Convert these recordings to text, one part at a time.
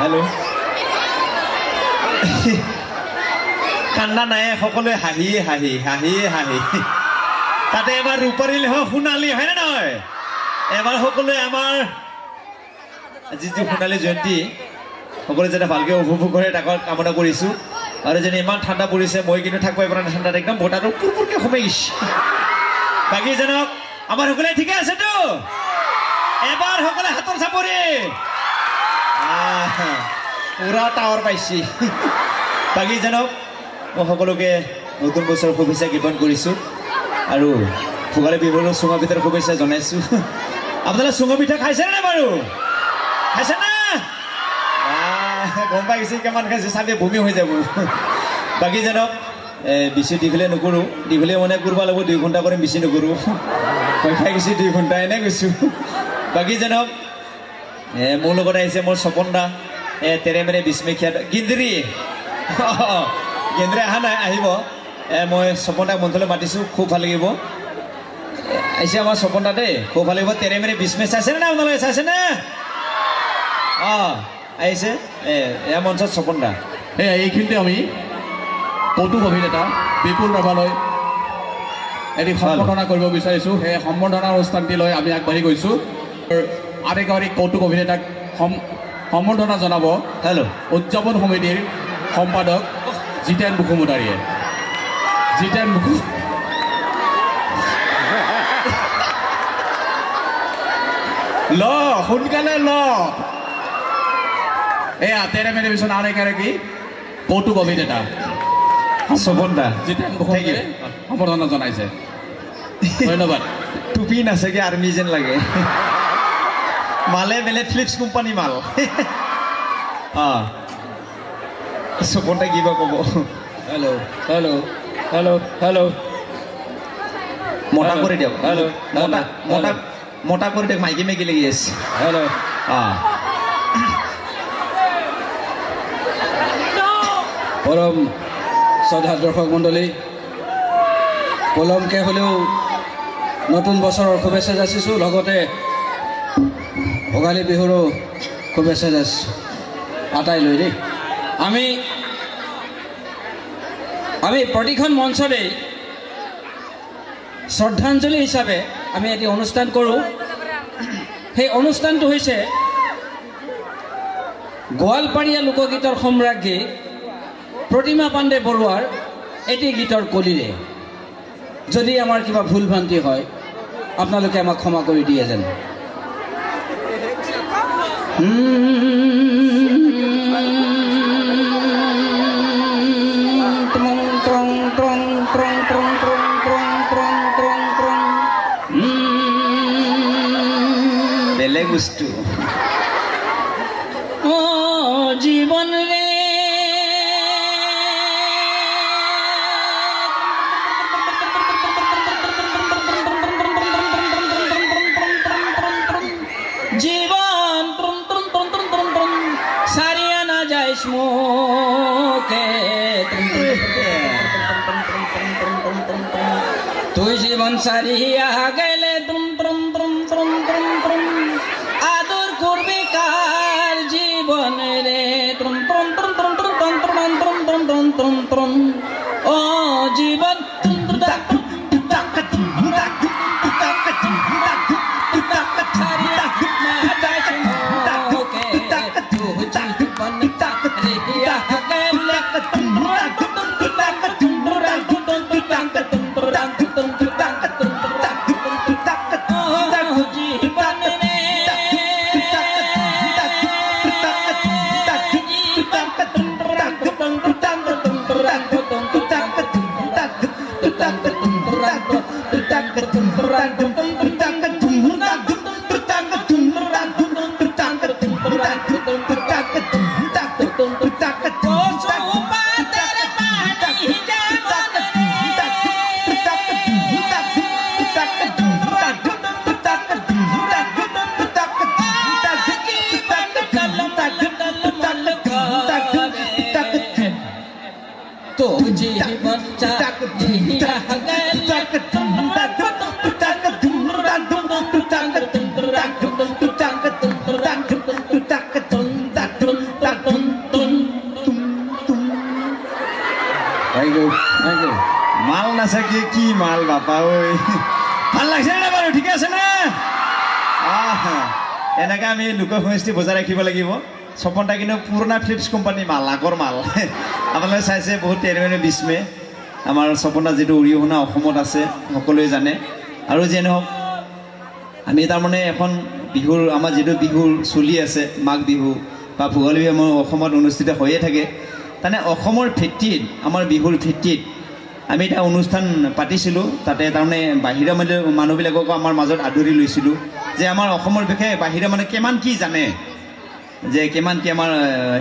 Hello' কান্দা নাই সকলোৱে হাঁহিয়ে হাঁহি তাতে এবাৰ ৰূপাৰীল সোণালী হয়নে নহয় এবাৰ সকলোৱে আমাৰ যিটো সোণালী জয়ন্তী সকলোৱে যাতে ভালকৈ উপভোগ কৰে তাক কামনা কৰিছোঁ আৰু যেনে ইমান ঠাণ্ডা পৰিছে মই কিন্তু থাকিব পৰা নাই ঠাণ্ডাত একদম বতাহটো পুৰপুৰকৈ সোমাই গৈছে বাকী জানক আমাৰ সকলোৱে ঠিকে আছেতো এবাৰ সকলোৱে হাতৰ চাপৰি পুৰা টাৱাৰ পাইছি বাকী জানক মই সকলোকে নতুন বছৰৰ শুভেচ্ছা জ্ঞাপন কৰিছোঁ আৰু ভোগালী বিহুৰ চুঙা পিঠাৰ শুভেচ্ছা জনাইছোঁ আপোনালোকে চুঙা পিঠা খাইছেনে নাই বাৰু খাইছে না গম পাই গৈছে কিমান খাইছে চাবি বমি হৈ যাব বাকী জানক বেছি দীঘলীয়া নকৰোঁ দীঘলীয়া মানে কৰিব লাগিব 2 ঘণ্টা কৰি বেছি নকৰোঁ ভয় খাই গৈছে 2 ঘণ্টা এনে গৈছোঁ বাকী জানক মোৰ লগত আহিছে মোৰ স্বপন দা তেৰে মেৰে বিস্মেখিয়া গিন্দ্ৰী গিন্দ্ৰী অহা নাই আহিব মই স্বপন দাক মঞ্চলৈ মাতিছোঁ খুব ভাল লাগিব আহিছে আমাৰ স্বপন দা দেই খুব ভাল লাগিব তেৰে মেৰে বিস্মে চাইছেনে নাই আপোনালোকে চাইছেনে আহিছে এয়া মঞ্চত স্বপন দা এইখিনিতে আমি কৌতুক অভিনেতা বিপুল ৰাভালৈ এটি সম্বৰ্ধনা কৰিব বিচাৰিছোঁ সেই সম্বৰ্ধনা অনুষ্ঠানটি লৈ আমি আগবাঢ়ি গৈছোঁ আৰু এগৰাকী কৌতুক অভিনেতাক সম্বৰ্ধনা জনাব হেল্ল' উদযাপন সমিতিৰ সম্পাদক জিতেন মুখুমুটাৰীয়ে জিতেন মুখু ল সোনকালে ল এয়া তেৰে মেৰে পিছত আৰু এগৰাকী কৌতুক অভিনেতা স্বপন দা জিতেন মুখুমুটাৰীয়ে সম্বৰ্ধনা জনাইছে ধন্যবাদ টুপি নাচাগে আৰ্মি যেন লাগে মালে মেলে ফিলিপছ কোম্পানী মাল স্বপন দাই কিবা ক'ব হেল্ল' হেল্ল' হেল্ল' হেল্ল' মতা কৰি দিয়ক হেল্ল' মতা কৰি দিয়ক মাইকী মাইকী লাগি আছে হেল্ল' পৰম শ্ৰদ্ধা দৰ্শক মণ্ডলী পলমকৈ হ'লেও নতুন বছৰৰ শুভেচ্ছা যাচিছোঁ লগতে ভোগালী বিহুৰো শুভেচ্ছা যাচিছোঁ আটাইলৈ দেই আমি প্ৰতিখন মঞ্চতেই শ্ৰদ্ধাঞ্জলি হিচাপে আমি এটি অনুষ্ঠান কৰোঁ সেই অনুষ্ঠানটো হৈছে গোৱালপাৰীয়া লোকগীতৰ সম্ৰাজ্ঞী প্ৰতিমা পাণ্ডে বৰুৱাৰ এটি গীতৰ কলিৰে যদি আমাৰ কিবা ভুল ভ্ৰান্তি হয় আপোনালোকে আমাক ক্ষমা কৰি দিয়ে যেন বেলেগ বস্তু জীবন রে জীবন সারিয়া না যাইস মুখে তুই জীবন সারিয়া গেলে আদর করবে কার জীবন রে ও জীবন तो जीवन আছে কি মাল বাপা ঐ ভাল লাগিছে নে বাৰু ঠিকে আছে নে এনেকৈ আমি লোক সংস্কৃতি বজাই ৰাখিব লাগিব স্বপন দা কিন্তু পুৰণা ফিলিপছ কোম্পানী মাল আগৰ মাল আপোনালোকে চাইছে বহুত 13 মে আমাৰ স্বপন দা যিটো অৰিহণা অসমত আছে সকলোৱে জানে আৰু যিয়ে নহওক আমি তাৰমানে এখন বিহুৰ আমাৰ যিটো বিহুৰ চলি আছে মাঘ বিহু বা ভোগালী বিহু আমাৰ অসমত অনুষ্ঠিত হৈয়ে থাকে তাৰমানে অসমৰ ভিত্তিত আমাৰ বিহুৰ ভিত্তিত আমি এটা অনুষ্ঠান পাতিছিলোঁ তাতে তাৰমানে বাহিৰা মানুহবিলাককো আমাৰ মাজত আদৰি লৈছিলোঁ যে আমাৰ অসমৰ বিষয়ে বাহিৰা মানে কিমান কি জানে যে কিমান কি আমাৰ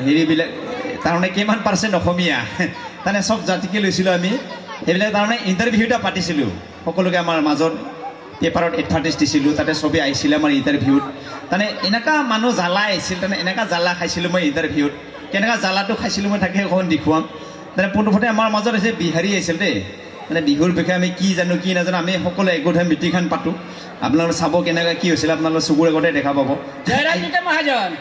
হেৰিবিলাক তাৰমানে কিমান % অসমীয়া তাৰমানে চব জাতিকে লৈছিলোঁ আমি সেইবিলাক তাৰমানে ইণ্টাৰভিউ এটা পাতিছিলোঁ সকলোকে আমাৰ মাজত পেপাৰত এডভাৰটাইজ দিছিলোঁ তাতে চবেই আহিছিলে আমাৰ ইণ্টাৰভিউত তাৰমানে এনেকুৱা মানুহ জ্বালা আহিছিল তাৰমানে এনেকুৱা জ্বালা খাইছিলোঁ মই ইণ্টাৰভিউত কেনেকুৱা জ্বালাটো খাইছিলোঁ মই তাকে অকণমান দেখুৱাম তাৰমানে পোনপ্ৰথমে আমাৰ মাজত হৈছে বিহাৰী আহিছিল দেই মানে বিহুৰ বিষয়ে আমি কি জানো কি নাজানো আমি সকলোৱে একগোট হৈ মিটিংখন পাতোঁ আপোনালোকে চাব কেনেকৈ কি হৈছিলে আপোনালোকে চকুৰ আগতে দেখা পাব जयराम जी के महाजन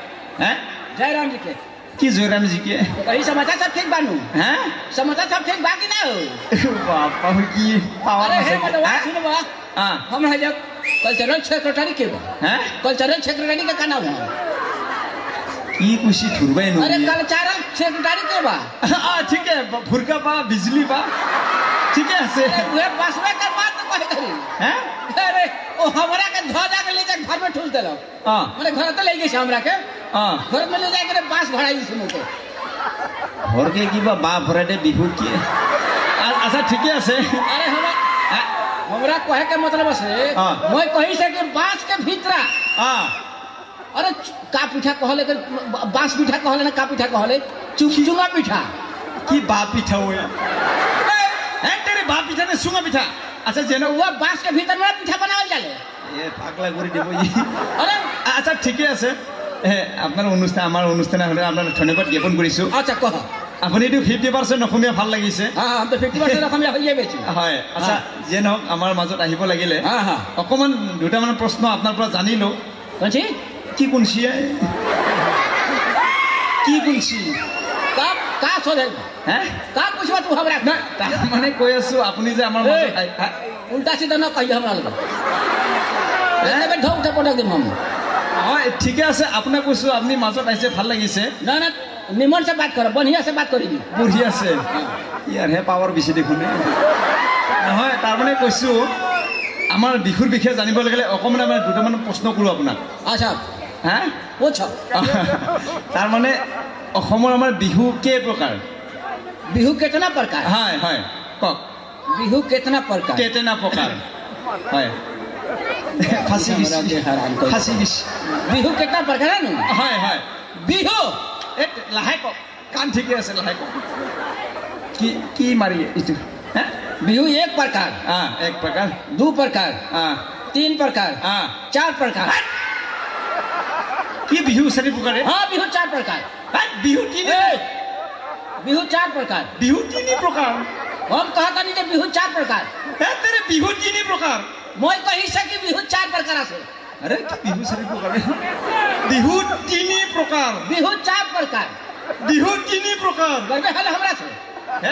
হে जयराम जी के কি জয়ৰাম জিকে कहीं समाचार सब ठीक बानू হে समाचार सब ठीक बाकी ना हो বাপা কি পাৱাৰ अरे আছে हे मतलब হে? सुनो बा हम है जब कल्चरल सेक्रेटरी के बा হে कल्चरल सेक्रेटरी का नाम है কি কুচি ধুৰবাই নো अरे कल्चरल सेक्रेटरी के बा ঠিক ভুৰকা পা বিজলী পা ঠিকে আছে अरे वे बस में कर बात तो कहे करी হে अरे ओ हमरा के ध्वजा के ले जा घर में ठूल देलो माने घर तो ले गई हमरा के घर में ले जा के बांस भराई सुनो के ঘৰকে কিবা বা ভৰাই দে বিহু কি আচ্ছা ঠিকে আছে अरे हमरा कहे के मतलब से हाँ। मैं कही से कि बांस के भीतरा অঁ अरे का पीठा कहले के बांस पीठा कहले ना का पीठा कहले चुंगा पीठा কি বা পিঠা ঐ হে তেৰে বা পিঠা নে চুঙা পিঠা আচ্ছা যেন वो बांस के भीतर में पीठा बनावल जाले এ পাগলা কৰি দিব ই अरे আচ্ছা ঠিকে আছে আপোনাৰ অনুষ্ঠান আমাৰ অনুষ্ঠান হ'লে আপোনাক ধন্যবাদ জ্ঞাপন কৰিছোঁ अच्छा कह আপুনিতো 50% অসমীয়া ভাল লাগিছে हाँ हम तो 50% रकम होइए बेची হয় আচ্ছা যিয়ে নহওক আমাৰ মাজত আহিব লাগিলে हाँ हाँ অকণমান দুটামান প্ৰশ্ন আপোনাৰ পৰা জানিলোঁ कौन सी কি কুঞ্চি কি কুঞ্চি का सोधे হে का पूछबा तू हमरा নাই তাৰমানে কৈ আছোঁ আপুনি যে আমাৰ মাজত उल्टा सीधा ना कहिए हमरा लगे एबे ढोक उठा पटक दिम हम হয় ঠিকে আছে আপোনাক কৈছোঁ আপুনি মাজত আহিছে ভাল লাগিছে ना ना निमन से बात करो बढ़िया से बात करी বঢ়ি আছে ইয়াৰহে পাৱাৰ বেছি দেখোন নহয় তাৰমানে কৈছোঁ আমাৰ বিহুৰ বিষয়ে জানিব লাগিলে অকণমান আমাৰ দুটামান প্ৰশ্ন কৰোঁ আপোনাক अच्छा হা पूछो তাৰমানে অসমৰ আমাৰ বিহু কেই প্ৰকাৰ बिहू कितना प्रकार হয় হয় কওক बिहू कितना प्रकार কেইটা প্ৰকাৰ হয় ফাঁচি हमरा के हैरान कर ফাঁচি बिहू कितना प्रकार है ना হয় হয় बिहू এই লাহে কওক কাণ ঠিকে আছে লাহে কওক কি কি মাৰি এইটো হা बिहू एक प्रकार এক প্ৰকাৰ 2 प्रकार 3 प्रकार 4 प्रकार কি বিহু চাৰি প্ৰকাৰে हाँ बिहू 4 प्रकार বিহু তিনি बिहू 4 प्रकार বিহু তিনি প্ৰকাৰ हम कहता नहीं बिहू 4 प्रकार তেৰে বিহু তিনি প্ৰকাৰ मैं कही से कि बिहू 4 प्रकार আছে আৰে কি বিহু চাৰি প্ৰকাৰে বিহু তিনি প্ৰকাৰ बिहू 4 प्रकार বিহু তিনি প্ৰকাৰ करबे हल हमरा से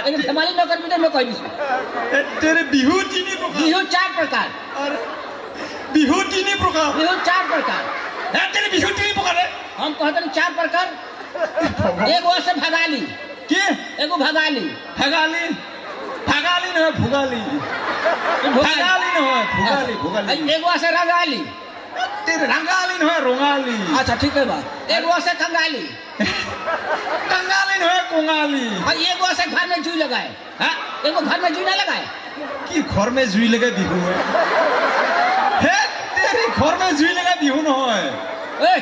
लेकिन हमारी नौकर भी मैं कह दी তেৰে বিহু তিনি প্ৰকাৰ बिहू 4 प्रकार আৰে বিহু তিনি প্ৰকাৰ बिहू 4 प्रकार তেৰে বিহু তিনি প্ৰকাৰে हम कहते हैं 4 प्रकार एगो से भगाली কি एगो भगाली ভাগালি ভাগালি নহয় ভোগালি ভাগালি নহয় ভোগালি ভোগালি एगो से रंगाली তেৰে ৰঙালি নহয় ৰঙালি अच्छा ठीक है बा एगो से कंगाली কঙালি নহয় কঙালি और एगो से घर में जू लगाए হা एगो घर में जू ना लगाए কি ঘৰ মে জুই লগা বিহু হে তেৰি ঘৰ মে জুই লগা বিহু নহয় ए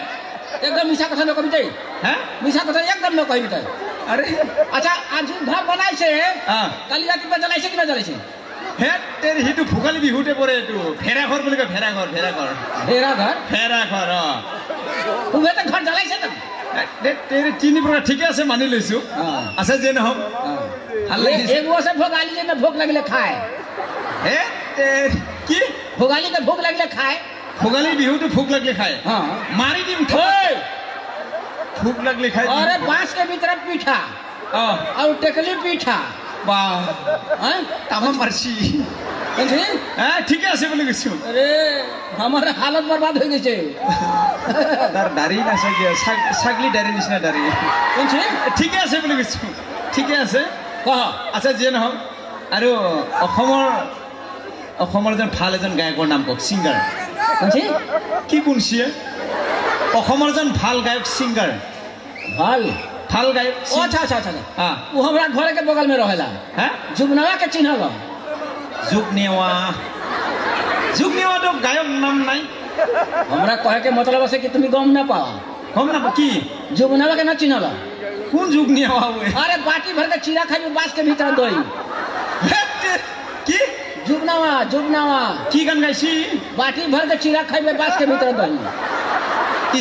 एकदम मिसा कथा न कहि दे হা मिसा कथा एकदम न कहि दे আরে अच्छा आज घर बनाई से হ্যাঁ काली रात में जलाई से कि न जलाई से হে তেৰি সিটো ভোগালী বিহুতে পৰে এইটো ফেৰা ঘৰ বুলি কয় ফেৰা ঘৰ हेरा घर ফেৰা ঘৰ तू तो घर जलाई से ना তেৰি তিনি প্ৰকাৰ ঠিকে আছে মানি লৈছোঁ हाँ আছে যে নহওক ভাল লাগিছে एगो से भोगाली जे में भूख लगले खाए হে কি भोगाली के भूख लगले खाए ভোগালী বিহুটো ভোক লাগলে খায় हाँ মাৰি দিম ओए ভোক লাগলে খায় अरे बांस के भीतर पीठा অঁ और टेकली पीठा বা हाँ তামাম মারছি कौन হ্যাঁ ঠিকই আছে বলে গেছো अरे हमारा हालत बर्बाद हो गई छे তার দাড়ি না ছাগলি দাড়ি নিচিনা দাড়ি कौन ঠিকই আছে বুলি কৈছো ঠিকই আছে कह আচ্ছা যিয়ে নহওক আৰু অসমৰ এজন ভাল এজন গায়কৰ নাম কওক ছিংগাৰ कौन কি কোনছিয়ে অসমৰ এজন ভাল গায়ক ছিংগাৰ भाल ভাল গায়ক ओ अच्छा अच्छा अच्छा হ্যাঁ वो हमरा घर के बगल में रहेला হ্যাঁ जुगनवा के चिन्हल যুগ নেওয়াটো গায়ক নাম নাই हमरा कहे के मतलब है कि तुम गम ना पाओ গম নাপ কি जुगनवा के ना चिन्हल কোন যুগ নেওয়া ওই अरे बाटी भर के चीरा खाई बास के भीतर दई কি जुगनवा কি গান গাইছি बाटी भर के चीरा खाई बास के भीतर दई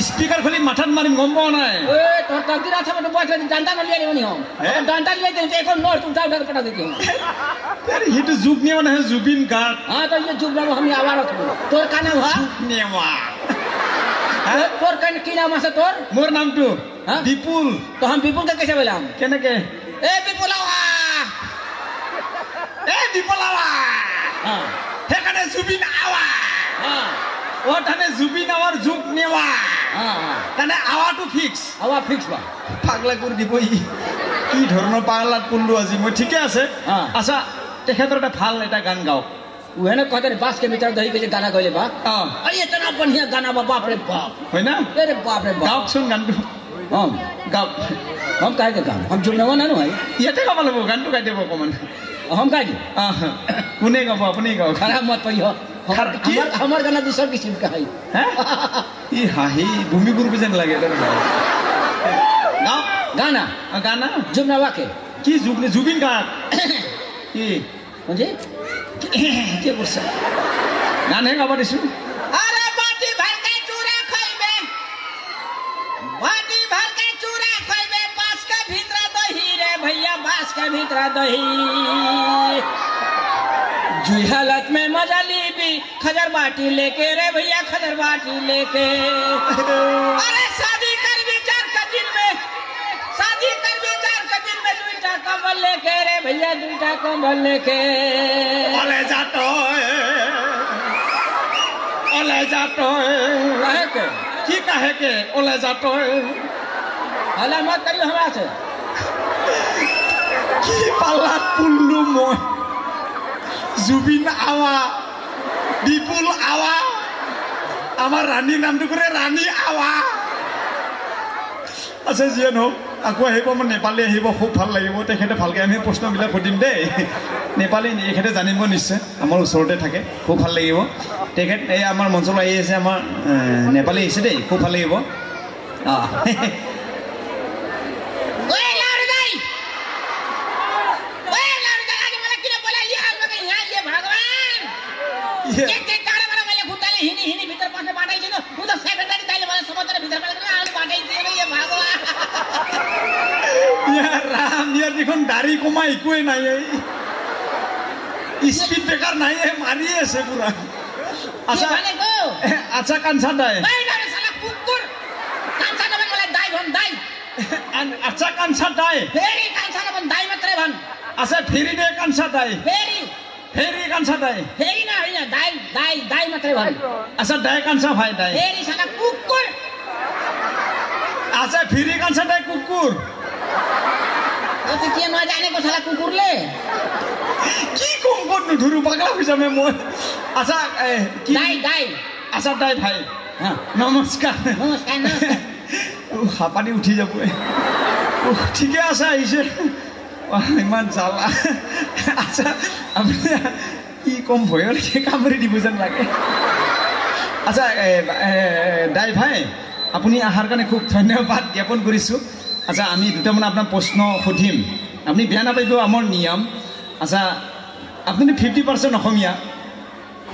স্পিকাৰ খুলি মাথাত মাৰিম গম পোৱা নাই ए तो तकदीर अच्छा मतलब बस डंडा न ले लेनी हम हैं? डंडा ले लेते एक और नोट उठा उठा के पटा देती हूं আরে সেইটো যুগ নেওয়া নহয় জুবিন গাৰ্গ हां तो ये जुगनवा हम आवाज रख तोर का नाम है নেওয়া तोर का की नाम है तोर মোৰ নামটো হ্যাঁ? বিপুল तो हम विपुल के कैसे बोलाम কেনেকে ए विपुलवा বিপুলাৱা हां সেইকাৰণে জুবিন আৱা हां ও তানে জুবিন আৱাৰ যুগ নেওয়া हां তানে আৱাটো ফিক্স आवाज फिक्स बा পাগলা কৰি দিব ই কি ধৰণৰ পাগলাত পল্লু আজি মই ঠিকে আছে হ্যাঁ। আচ্ছা তেখেতৰ এটা ভাল এটা গান গাওক वो है ना कहते रे बास के भीतर दही के गाना गइले बा অঁ अरे इतना बढ़िया गाना बा बाप रे बाप হয় না अरे बाप रे बाप গাওকচোন গানটো हम গাওক काहे के गाना हम जुगनवा ना नो है ইয়াতে গাব লাগিব গানটো গাই দিব অকণমান हम काहे के কোনে গাব আপুনি গাওক खराब मत पइहो की? हमार गाना दूसर किस्म का है হে ই হাঁহি ভূমি গুৰুবি যেন লাগে তাৰ গাওক गाना গানা जुगनवा के কি জুবিন গাৰ্গ কি मुझे কি কৰিছে গানহে গাব দিছোঁ अरे बाटी भर के चूरा खइबे बाटी भर के चूरा खइबे बास के भीतर दही रे भैया बास के भीतर दही जुई हालत में मजा लीबी खजर बाटी लेके रे भैया खजर बाटी लेके अरे शादी कर विचार का दिन में शादी कर विचार का दिन में दुईटा कंबल लेके रे भैया दुईटा कंबल लेके ওলে যাত ওলে যাত काहे के কি কাহেকে ওলে যাত हला मत करियो हमरा से কি পাল্লাত পুল্লু মই জুবিন আৱা বিপুল আৱা আমাৰ ৰাণীৰ নামটো কৰে ৰাণী আৱা আচ্ছা যিয়ে নহওক আকৌ আহিব আমাৰ নেপালী আহিব খুব ভাল লাগিব তেখেতে ভালকৈ আমি প্ৰশ্নবিলাক সুধিম দেই নেপালী এখেতে জানিব নিশ্চয় আমাৰ ওচৰতে থাকে খুব ভাল লাগিব তেখেত এই আমাৰ মঞ্চলৈ আহি আছে আমাৰ নেপালী আহিছে দেই খুব ভাল লাগিব অঁ ओए लड़गई आज मला किने बोला ये हाल में यहाँ ये भगवान के तारा मला मैले खुट्टाले हिनी भित्र पस्ने बाटै छैन उ त सेकेन्डरी दाइले मलाई समुद्र भित्र पस्ने आउनु बाटै छैन ये भगवान ইয়াৰ ৰাম ইয়াৰ দেখোন দাড়ি কমা একোৱে নাই এই স্পীড ব্ৰেকাৰ নাই মাৰিয়ে আছে পুৰা আচ্ছা भनेको আচ্ছা কাঞ্চা দাই ओए लड़े साला कुकुर कान्छा नभन मलाई दाइ भन दाइ আচ্ছা কাঞ্চা দাই फेरि कान्छा नभन दाइ मात्रै भन আচ্ছা ফেৰি দে কাঞ্চা দাই ফেৰি কাঞ্চা दाई फेरि न होइन दाइ दाइ दाइ मात्रै भन अच्छा दाई कान्छा भाइ दाई फेरि साला कुकुर अच्छा फेरि कान्छा दाई कुकुर त्यो चाहिँ के नजानेको साला कुकुरले কি কম কত নুধুৰু পাগলা হৈ যামে মই আচ্ছা কি दाइ दाइ আচ্ছা দাই ভাই हाँ নমস্কাৰ नमस्कार नमस्कार হাঁপানি উঠি যাব ঠিকে আছে আহিছে ইমান জ্বালা আচ্ছা আপুনি কি কম ভয়লৈকে কামুৰি দিব যেন লাগে আচ্ছা দাই ভাই আপুনি অহাৰ কাৰণে খুব ধন্যবাদ জ্ঞাপন কৰিছোঁ আচ্ছা আমি দুটামান আপোনাৰ প্ৰশ্ন সুধিম আপুনি বেয়া নাপাব আমাৰ নিয়ম আচ্ছা আপুনি 50% অসমীয়া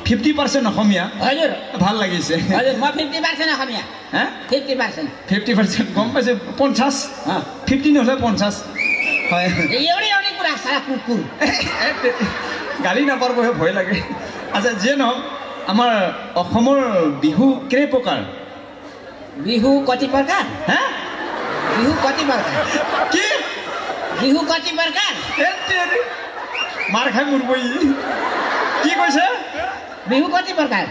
50% অসমীয়া हजुर ভাল লাগিছে हजुर म 50% अखमिया হা 50% 50% গম পাইছে 50 हाँ 50 নহ'লে 50 হয় एउटै एउटै कुरा साला कुकुर গালি নাপাৰবহে ভয় লাগে আচ্ছা যিয়ে নহওক আমাৰ অসমৰ বিহু কেই প্ৰকাৰ बिहु कति प्रकार হা बिहु कति प्रकार কি বিহু কতি প্ৰকাৰ মাৰ খাই মৰবই কি কৈছে বিহু কতি প্ৰকাৰ